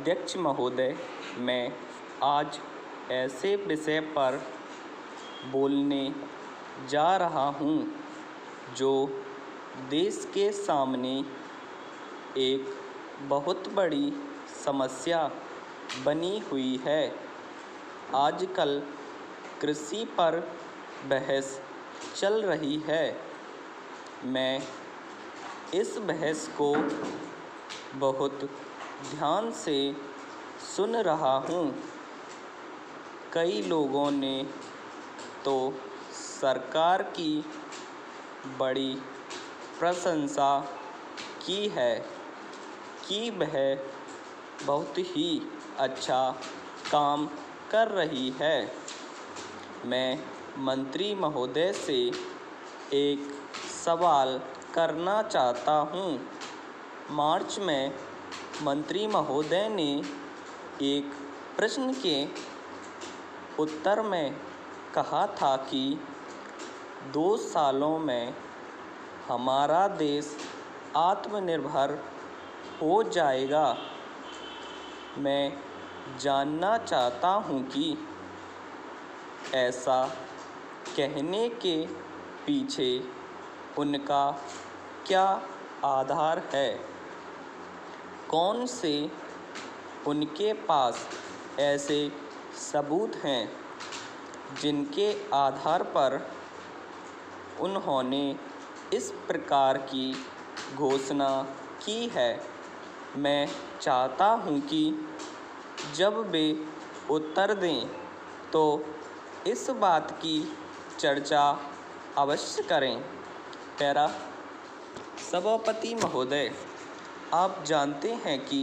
अध्यक्ष महोदय, मैं आज ऐसे विषय पर बोलने जा रहा हूँ जो देश के सामने एक बहुत बड़ी समस्या बनी हुई है। आजकल कृषि पर बहस चल रही है। मैं इस बहस को बहुत ध्यान से सुन रहा हूँ। कई लोगों ने तो सरकार की बड़ी प्रशंसा की है कि वह बहुत ही अच्छा काम कर रही है। मैं मंत्री महोदय से एक सवाल करना चाहता हूँ। मार्च में मंत्री महोदय ने एक प्रश्न के उत्तर में कहा था कि 2 सालों में हमारा देश आत्मनिर्भर हो जाएगा। मैं जानना चाहता हूँ कि ऐसा कहने के पीछे उनका क्या आधार है। कौन से उनके पास ऐसे सबूत हैं जिनके आधार पर उन्होंने इस प्रकार की घोषणा की है। मैं चाहता हूँ कि जब वे उत्तर दें तो इस बात की चर्चा अवश्य करें। पैरा सभापति महोदय, आप जानते हैं कि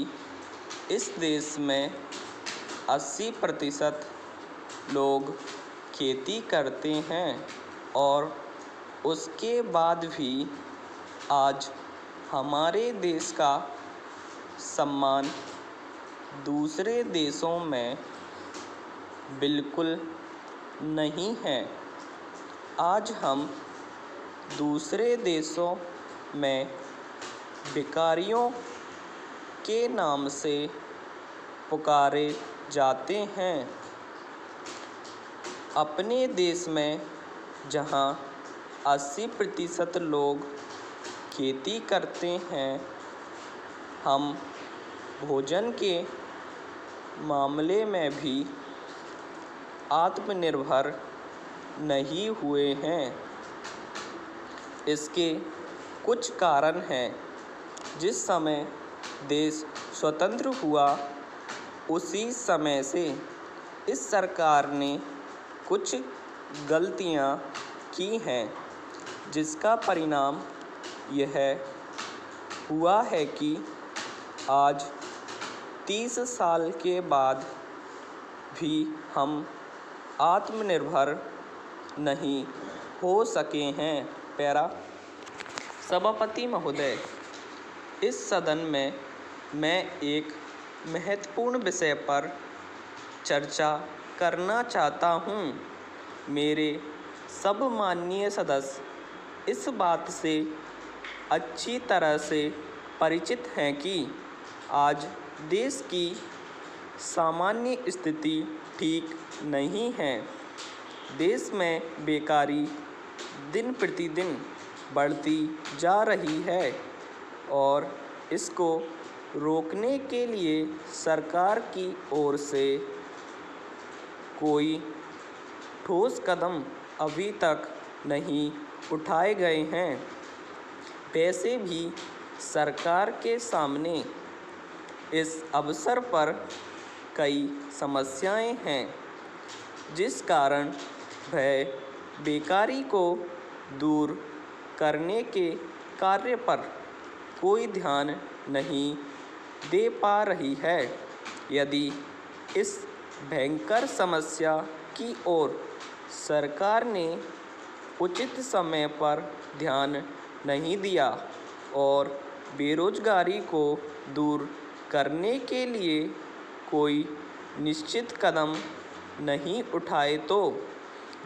इस देश में 80% लोग खेती करते हैं और उसके बाद भी आज हमारे देश का सम्मान दूसरे देशों में बिल्कुल नहीं है। आज हम दूसरे देशों में भिखारियों के नाम से पुकारे जाते हैं। अपने देश में जहां 80% लोग खेती करते हैं, हम भोजन के मामले में भी आत्मनिर्भर नहीं हुए हैं। इसके कुछ कारण हैं। जिस समय देश स्वतंत्र हुआ उसी समय से इस सरकार ने कुछ गलतियां की हैं, जिसका परिणाम यह हुआ है कि आज 30 साल के बाद भी हम आत्मनिर्भर नहीं हो सके हैं। पैरा सभापति महोदय, इस सदन में मैं एक महत्वपूर्ण विषय पर चर्चा करना चाहता हूँ। मेरे सब माननीय सदस्य इस बात से अच्छी तरह से परिचित हैं कि आज देश की सामान्य स्थिति ठीक नहीं है। देश में बेकारी दिन प्रतिदिन बढ़ती जा रही है और इसको रोकने के लिए सरकार की ओर से कोई ठोस कदम अभी तक नहीं उठाए गए हैं। वैसे भी सरकार के सामने इस अवसर पर कई समस्याएं हैं, जिस कारण वह बेकारी को दूर करने के कार्य पर कोई ध्यान नहीं दे पा रही है। यदि इस भयंकर समस्या की ओर सरकार ने उचित समय पर ध्यान नहीं दिया और बेरोजगारी को दूर करने के लिए कोई निश्चित कदम नहीं उठाए तो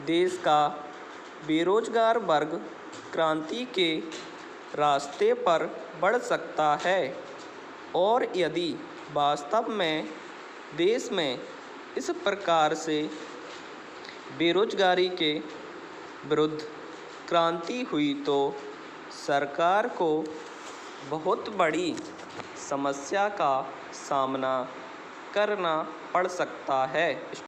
देश का बेरोजगार वर्ग क्रांति के रास्ते पर बढ़ सकता है। और यदि वास्तव में देश में इस प्रकार से बेरोजगारी के विरुद्ध क्रांति हुई तो सरकार को बहुत बड़ी समस्या का सामना करना पड़ सकता है।